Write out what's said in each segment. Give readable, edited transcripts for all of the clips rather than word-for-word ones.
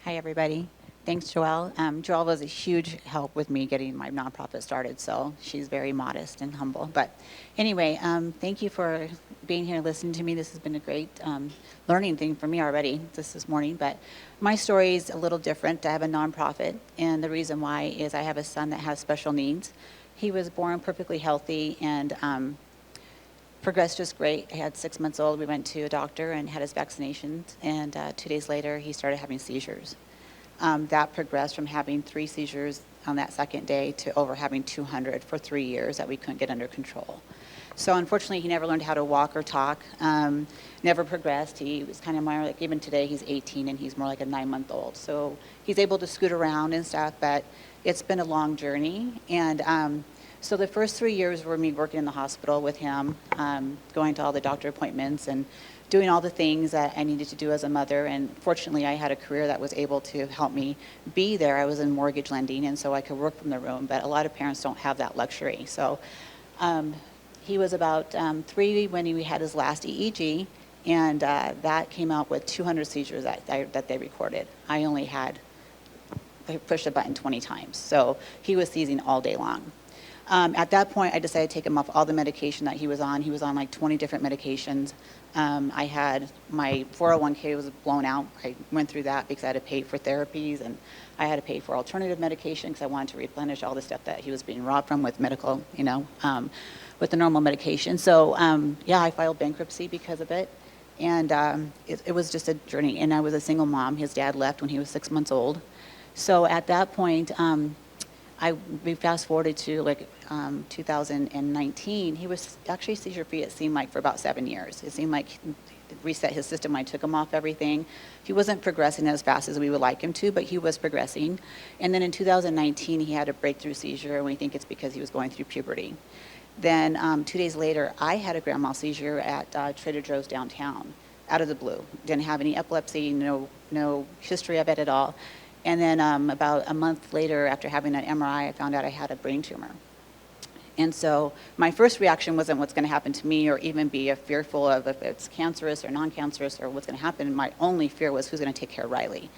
Hi, everybody. Thanks, Joelle. Joelle was a huge help with me getting my nonprofit started, so she's very modest and humble. But anyway, thank you for being here and listening to me. This has been a great learning thing for me already this morning. But my story is a little different. I have a nonprofit, and the reason why is I have a son that has special needs. He was born perfectly healthy and progressed just great. He had 6 months old. We went to a doctor and had his vaccinations, and 2 days later, he started having seizures. That progressed from having 3 seizures on that second day to over having 200 for 3 years that we couldn't get under control. So unfortunately, he never learned how to walk or talk, never progressed. He was kind of more like, even today, he's 18 and he's more like a 9-month-old. So he's able to scoot around and stuff, but it's been a long journey. And so the first 3 years were me working in the hospital with him, going to all the doctor appointments and doing all the things that I needed to do as a mother. And fortunately, I had a career that was able to help me be there. I was in mortgage lending, and so I could work from the room. But a lot of parents don't have that luxury. So he was about 3 when he had his last EEG, and that came out with 200 seizures that they recorded. I pushed the button 20 times. So he was seizing all day long. At that point, I decided to take him off all the medication that he was on. He was on like 20 different medications. I had my 401k was blown out. I went through that because I had to pay for therapies, and I had to pay for alternative medication because I wanted to replenish all the stuff that he was being robbed from with medical, with the normal medication. So I filed bankruptcy because of it. And it was just a journey. And I was a single mom. His dad left when he was 6 months old. So at that point, we fast forwarded to 2019. He was actually seizure free, it seemed like, for about 7 years. It seemed like it reset his system. I took him off everything. He wasn't progressing as fast as we would like him to, but he was progressing. And then in 2019, he had a breakthrough seizure, and we think it's because he was going through puberty. Then 2 days later, I had a grand mal seizure at Trader Joe's downtown, out of the blue. Didn't have any epilepsy, no history of it at all. And then about a month later, after having an MRI, I found out I had a brain tumor. And so my first reaction wasn't what's going to happen to me or even be fearful of if it's cancerous or non-cancerous or what's going to happen. My only fear was who's going to take care of Riley.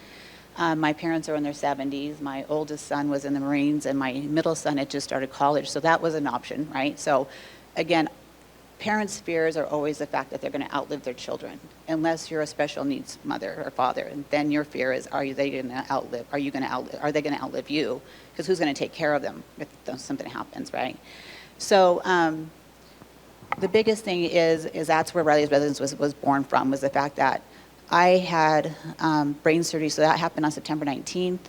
My parents are in their 70s. My oldest son was in the Marines, and my middle son had just started college. So that was an option, right? So again, parents' fears are always the fact that they're going to outlive their children, unless you're a special needs mother or father. And then your fear is, are they going to outlive you? Because who's going to take care of them if something happens, right? So the biggest thing is that's where Riley's residence was born from, was the fact that I had brain surgery. So that happened on September 19th.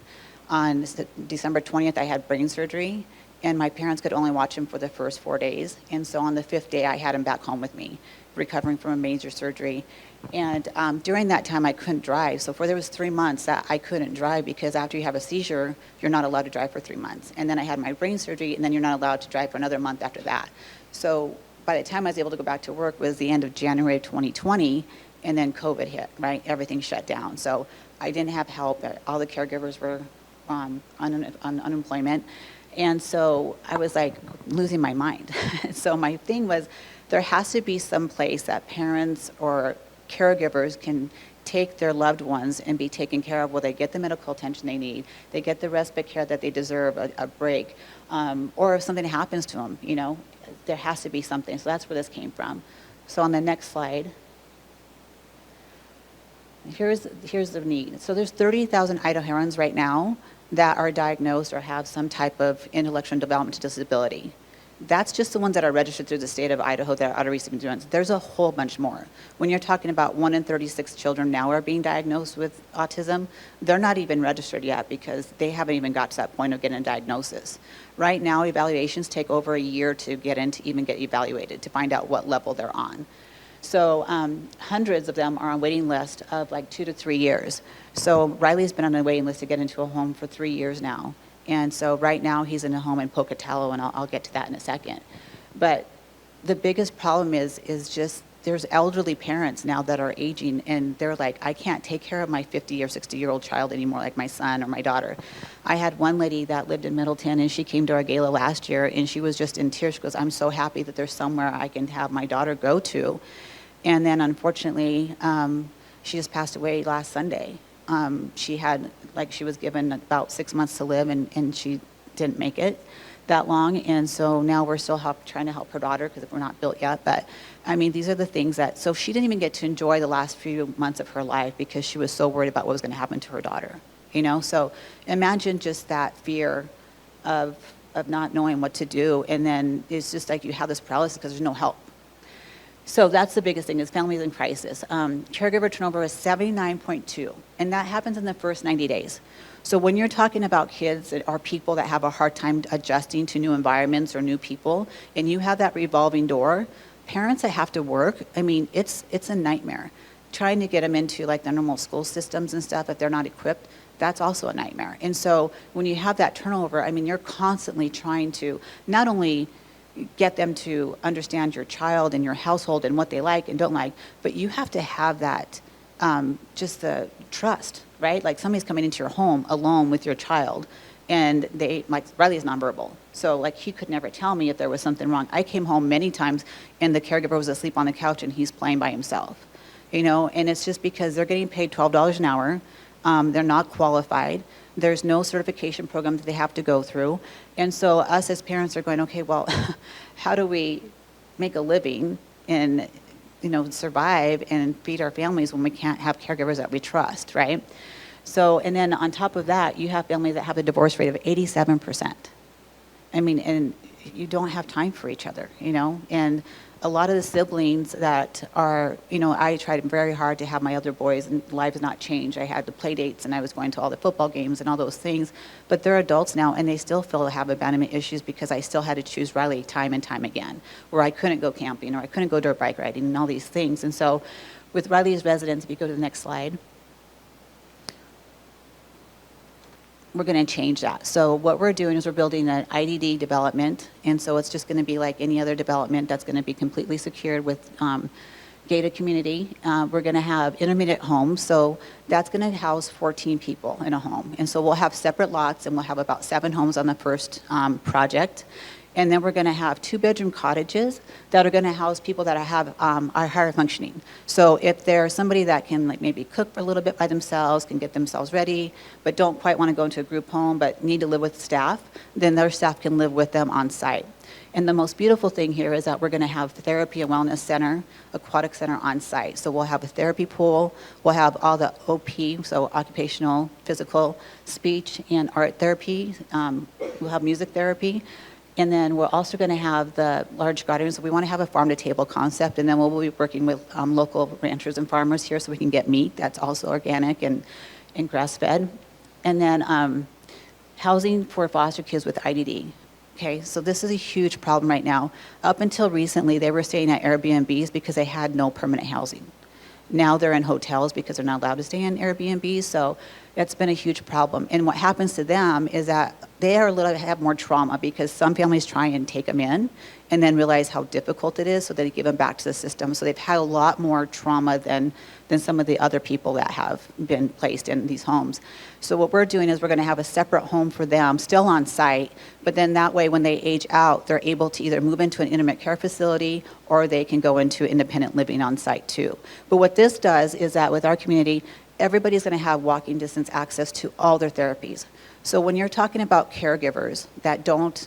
On December 20th, I had brain surgery. And my parents could only watch him for the first 4 days. And so on the 5th day, I had him back home with me, recovering from a major surgery. And during that time, I couldn't drive. So there was 3 months that I couldn't drive, because after you have a seizure, you're not allowed to drive for 3 months. And then I had my brain surgery, and then you're not allowed to drive for another month after that. So by the time I was able to go back to work was the end of January of 2020, and then COVID hit, right? Everything shut down. So I didn't have help. All the caregivers were on unemployment. And so I was like losing my mind. So my thing was, there has to be some place that parents or caregivers can take their loved ones and be taken care of, where they get the medical attention they need, they get the respite care that they deserve, a break, or if something happens to them, there has to be something. So that's where this came from. So on the next slide, here's the need. So there's 30,000 Idahans right now that are diagnosed or have some type of intellectual and developmental disability. That's just the ones that are registered through the state of Idaho that are auto-receiving students. There's a whole bunch more. When you're talking about 1 in 36 children now are being diagnosed with autism, they're not even registered yet because they haven't even got to that point of getting a diagnosis. Right now, evaluations take over a year to get evaluated, to find out what level they're on. So hundreds of them are on waiting list of like 2 to 3 years. So Riley's been on a waiting list to get into a home for 3 years now. And so right now he's in a home in Pocatello, and I'll get to that in a second. But the biggest problem is just there's elderly parents now that are aging, and they're like, I can't take care of my 50 or 60-year-old child anymore, like my son or my daughter. I had one lady that lived in Middleton, and she came to our gala last year, and she was just in tears. She goes, I'm so happy that there's somewhere I can have my daughter go to. And then unfortunately, she just passed away last Sunday. She had, like, she was given about 6 months to live, and she didn't make it that long. And so now we're still trying to help her daughter because we're not built yet. But I mean, these are the things that, so she didn't even get to enjoy the last few months of her life because she was so worried about what was going to happen to her daughter, you know? So imagine just that fear of not knowing what to do. And then it's just like you have this paralysis because there's no help. So that's the biggest thing, is families in crisis. Caregiver turnover is 79.2, and that happens in the first 90 days. So when you're talking about kids or people that have a hard time adjusting to new environments or new people, and you have that revolving door, parents that have to work, I mean, it's a nightmare. Trying to get them into like the normal school systems and stuff, if they're not equipped, that's also a nightmare. And so when you have that turnover, I mean, you're constantly trying to not only get them to understand your child and your household and what they like and don't like, but you have to have that, just the trust, right? Like somebody's coming into your home alone with your child, and they, like Riley's nonverbal. So like he could never tell me if there was something wrong. I came home many times and the caregiver was asleep on the couch and he's playing by himself, you know, and it's just because they're getting paid $12 an hour. They're not qualified. There's no certification program that they have to go through. And so us as parents are going, okay, well, how do we make a living and, you know, survive and feed our families when we can't have caregivers that we trust, right? So, and then on top of that, you have families that have a divorce rate of 87%. I mean, and you don't have time for each other, you know? And a lot of the siblings that are, you know, I tried very hard to have my other boys, and lives not changed. I had the play dates, and I was going to all the football games and all those things. But they're adults now, and they still feel have abandonment issues because I still had to choose Riley time and time again, where I couldn't go camping or I couldn't go dirt bike riding and all these things. And so with Riley's residence, if you go to the next slide, we're going to change that. So what we're doing is we're building an IDD development, and so it's just going to be like any other development that's going to be completely secured with gated community. We're going to have intermediate homes, so that's going to house 14 people in a home. And so we'll have separate lots, and we'll have about 7 homes on the first project. And then we're going to have 2-bedroom cottages that are going to house people that are higher functioning. So if there's somebody that can like maybe cook a little bit by themselves, can get themselves ready, but don't quite want to go into a group home, but need to live with staff, then their staff can live with them on site. And the most beautiful thing here is that we're going to have therapy and wellness center, aquatic center on site. So we'll have a therapy pool, we'll have all the OP, so occupational, physical, speech, and art therapy. We'll have music therapy. And then we're also going to have the large gardens. We want to have a farm-to-table concept, and then we'll be working with local ranchers and farmers here so we can get meat that's also organic and grass-fed. And then housing for foster kids with IDD. Okay, so this is a huge problem right now. Up until recently, they were staying at Airbnbs because they had no permanent housing. Now they're in hotels because they're not allowed to stay in Airbnbs, so that's been a huge problem. And what happens to them is that they have more trauma because some families try and take them in and then realize how difficult it is, so they give them back to the system. So they've had a lot more trauma than some of the other people that have been placed in these homes. So what we're doing is we're going to have a separate home for them, still on site, but then that way when they age out, they're able to either move into an intimate care facility or they can go into independent living on site too. But what this does is that with our community, everybody's going to have walking distance access to all their therapies. So when you're talking about caregivers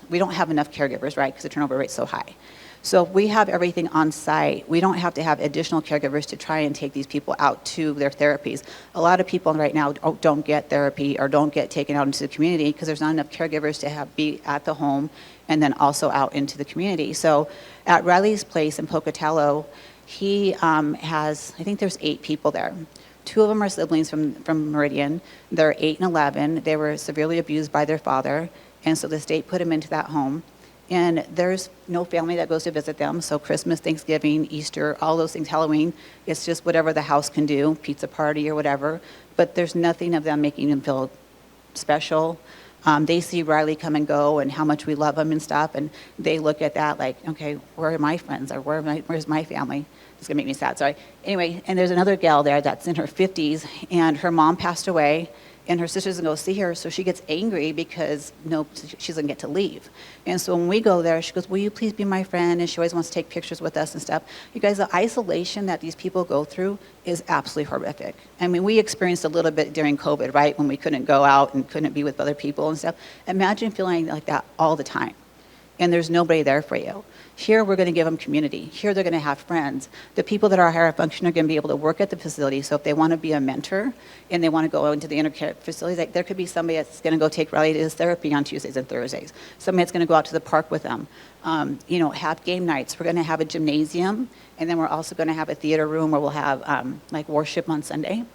we don't have enough caregivers, right, because the turnover rate's so high. So if we have everything on site, we don't have to have additional caregivers to try and take these people out to their therapies. A lot of people right now don't get therapy or don't get taken out into the community because there's not enough caregivers to be at the home and then also out into the community. So at Riley's place in Pocatello, he has, I think there's 8 people there. 2 of them are siblings from Meridian. They're 8 and 11. They were severely abused by their father, and so the state put them into that home. And there's no family that goes to visit them, so Christmas, Thanksgiving, Easter, all those things, Halloween, it's just whatever the house can do, pizza party or whatever, but there's nothing of them making them feel special. They see Riley come and go and how much we love him and stuff, and they look at that like, okay, where are my friends, or where's my family? It's gonna make me sad, sorry. Anyway, and there's another gal there that's in her 50s, and her mom passed away, and her sister's gonna go see her, so she gets angry because no, she doesn't get to leave. And so when we go there, she goes, will you please be my friend? And she always wants to take pictures with us and stuff. You guys, the isolation that these people go through is absolutely horrific. I mean, we experienced a little bit during COVID, right? When we couldn't go out and couldn't be with other people and stuff. Imagine feeling like that all the time, and there's nobody there for you. Here, we're going to give them community. Here, they're going to have friends. The people that are higher function are going to be able to work at the facility. So if they want to be a mentor and they want to go into the intercare facilities, like there could be somebody that's going to go take Riley therapy on Tuesdays and Thursdays. Somebody that's going to go out to the park with them. Have game nights. We're going to have a gymnasium, and then we're also going to have a theater room where we'll have like worship on Sunday.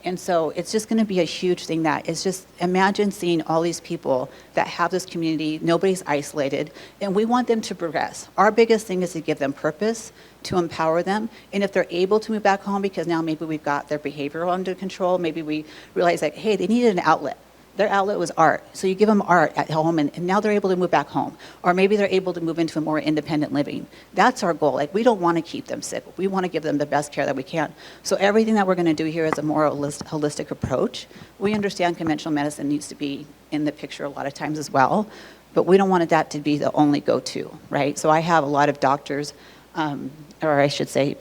And so it's just going to be a huge thing that is just, imagine seeing all these people that have this community, nobody's isolated, and we want them to progress. Our biggest thing is to give them purpose, to empower them, and if they're able to move back home because now maybe we've got their behavior under control, maybe we realize like, hey, they needed an outlet. Their outlet was art. So you give them art at home, and now they're able to move back home. Or maybe they're able to move into a more independent living. That's our goal. Like, we don't want to keep them sick. We want to give them the best care that we can. So everything that we're going to do here is a more holistic approach. We understand conventional medicine needs to be in the picture a lot of times as well, but we don't want that to be the only go-to, right? So I have a lot of doctors, or I should say,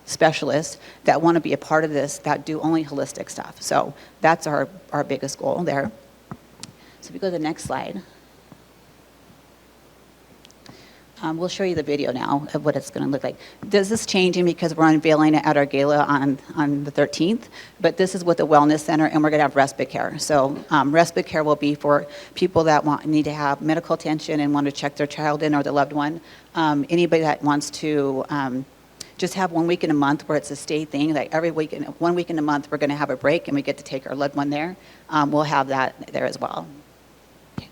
specialists that want to be a part of this that do only holistic stuff. So that's our biggest goal there. So if we go to the next slide. We'll show you the video now of what it's going to look like. This is changing because we're unveiling it at our gala on the 13th, but this is with the Wellness Center, and we're going to have respite care. So respite care will be for people that need to have medical attention and want to check their child in or their loved one. Anybody that wants to just have 1 week in a month where it's a stay thing, like every week, 1 week in a month, we're going to have a break and we get to take our loved one there. We'll have that there as well. Okay.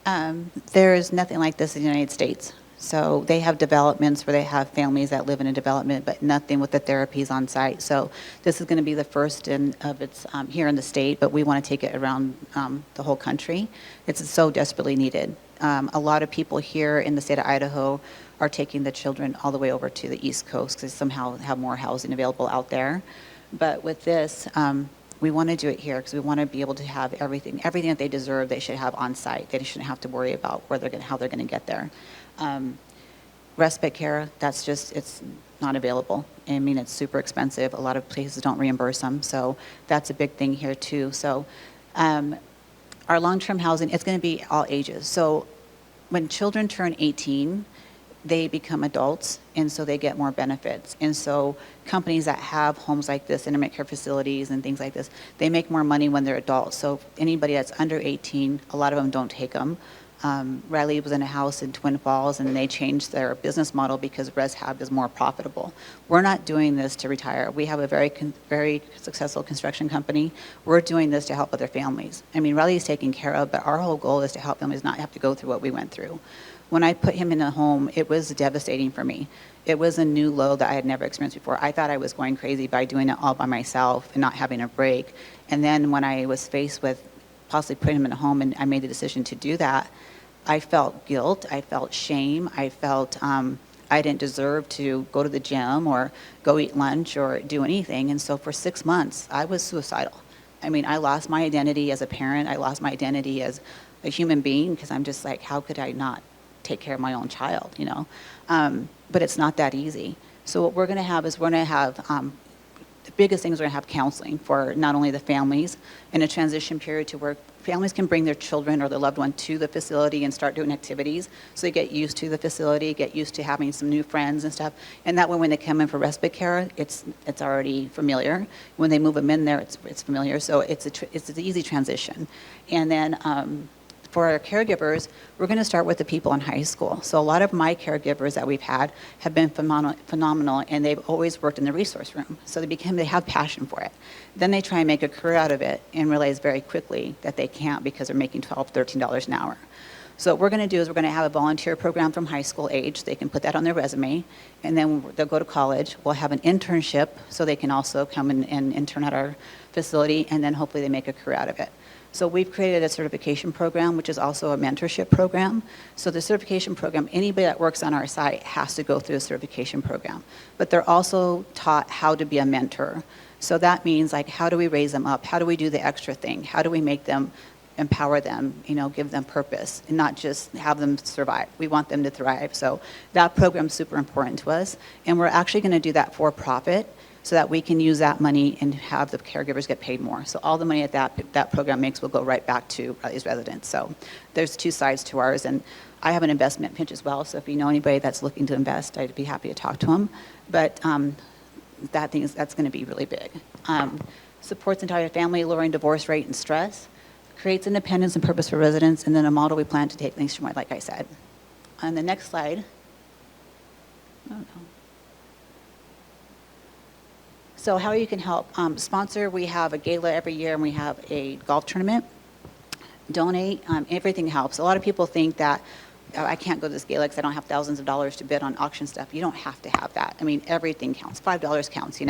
There is nothing like this in the United States. So they have developments where they have families that live in a development, but nothing with the therapies on site. So this is going to be the first of its here in the state, but we want to take it around the whole country. It's so desperately needed. A lot of people here in the state of Idaho are taking the children all the way over to the East Coast because somehow have more housing available out there. But with this, we want to do it here because we want to be able to have everything that they deserve. They should have on site. They shouldn't have to worry about how they're going to get there. Respite care, it's not available. I mean, it's super expensive. A lot of places don't reimburse them, so that's a big thing here too. So our long-term housing, it's going to be all ages. So when children turn 18, they become adults, and so they get more benefits. And so companies that have homes like this, intimate care facilities and things like this, they make more money when they're adults. So anybody that's under 18, a lot of them don't take them. Riley was in a house in Twin Falls, and they changed their business model because ResHab is more profitable. We're not doing this to retire. We have a very successful construction company. We're doing this to help other families. I mean, Riley is taken care of, but our whole goal is to help families not have to go through what we went through. When I put him in a home, it was devastating for me. It was a new load that I had never experienced before. I thought I was going crazy by doing it all by myself and not having a break. And then when I was faced with possibly putting him in a home and I made the decision to do that, I felt guilt, I felt shame, I felt I didn't deserve to go to the gym or go eat lunch or do anything. And so for 6 months, I was suicidal. I mean, I lost my identity as a parent. I lost my identity as a human being because I'm just like, how could I not take care of my own child, you know? But it's not that easy. So what we're going to have is the biggest thing is we're going to have counseling for not only the families in a transition period to where families can bring their children or their loved one to the facility and start doing activities so they get used to the facility, get used to having some new friends and stuff. And that way when they come in for respite care, it's already familiar. When they move them in there, it's familiar. So it's an easy transition. And then for our caregivers, we're going to start with the people in high school. So a lot of my caregivers that we've had have been phenomenal, and they've always worked in the resource room. So they have passion for it. Then they try and make a career out of it and realize very quickly that they can't because they're making $12, $13 an hour. So what we're going to do is we're going to have a volunteer program from high school age. They can put that on their resume, and then they'll go to college. We'll have an internship so they can also come and intern at our facility, and then hopefully they make a career out of it. So we've created a certification program, which is also a mentorship program. So the certification program, anybody that works on our site has to go through a certification program. But they're also taught how to be a mentor. So that means, like, how do we raise them up? How do we do the extra thing? How do we make them, empower them, give them purpose, and not just have them survive? We want them to thrive. So that program's super important to us. And we're actually going to do that for profit, so that we can use that money and have the caregivers get paid more. So all the money that program makes will go right back to these residents. So there's two sides to ours, and I have an investment pitch as well. So if you know anybody that's looking to invest, I'd be happy to talk to them. But that's going to be really big. Supports entire family, lowering divorce rate and stress, creates independence and purpose for residents, and then a model we plan to take nationwide, like I said. On the next slide. Oh, no. So how you can help. Sponsor, we have a gala every year, and we have a golf tournament. Donate, everything helps. A lot of people think that I can't go to this gala because I don't have thousands of dollars to bid on auction stuff. You don't have to have that. I mean, everything counts. $5 counts,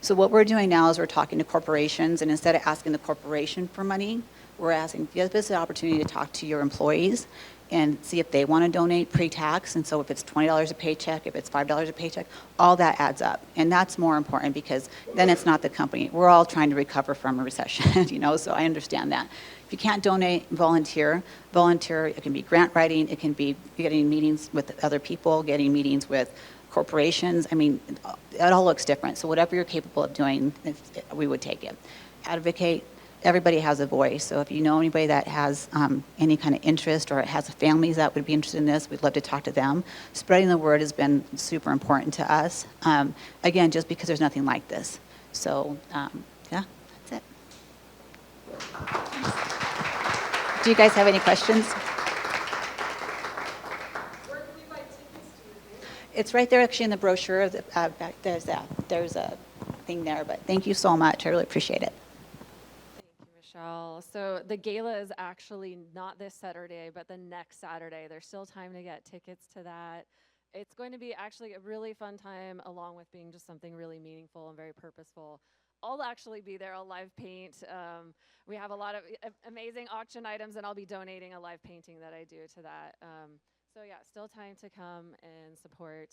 So what we're doing now is we're talking to corporations, and instead of asking the corporation for money, we're asking, give us the opportunity to talk to your employees and see if they want to donate pre-tax. And so if it's $20 a paycheck, if it's $5 a paycheck, all that adds up. And that's more important because then it's not the company. We're all trying to recover from a recession, so I understand that. If you can't donate, volunteer. Volunteer, it can be grant writing, it can be getting meetings with other people, getting meetings with corporations. I mean, it all looks different. So whatever you're capable of doing, we would take it. Advocate. Everybody has a voice. So if you know anybody that has any kind of interest or has families that would be interested in this, we'd love to talk to them. Spreading the word has been super important to us. Again, just because there's nothing like this. So, yeah, that's it. Do you guys have any questions? Where can we buy tickets to it? It's right there actually in the brochure. Back there's a thing there. But thank you so much. I really appreciate it. Thank you, Michelle. So the gala is actually not this Saturday, but the next Saturday. There's still time to get tickets to that. It's going to be actually a really fun time, along with being just something really meaningful and very purposeful. I'll actually be there. I'll live paint. We have a lot of amazing auction items, and I'll be donating a live painting that I do to that. So yeah, still time to come and support.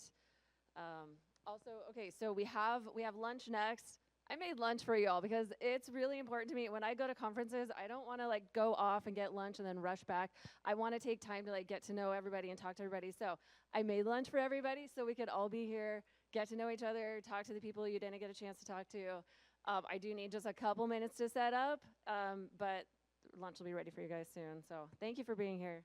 Also, okay, so we have lunch next. I made lunch for y'all because it's really important to me. When I go to conferences, I don't want to like go off and get lunch and then rush back. I want to take time to like get to know everybody and talk to everybody. So I made lunch for everybody so we could all be here, get to know each other, talk to the people you didn't get a chance to talk to. I do need just a couple minutes to set up, but lunch will be ready for you guys soon. So thank you for being here.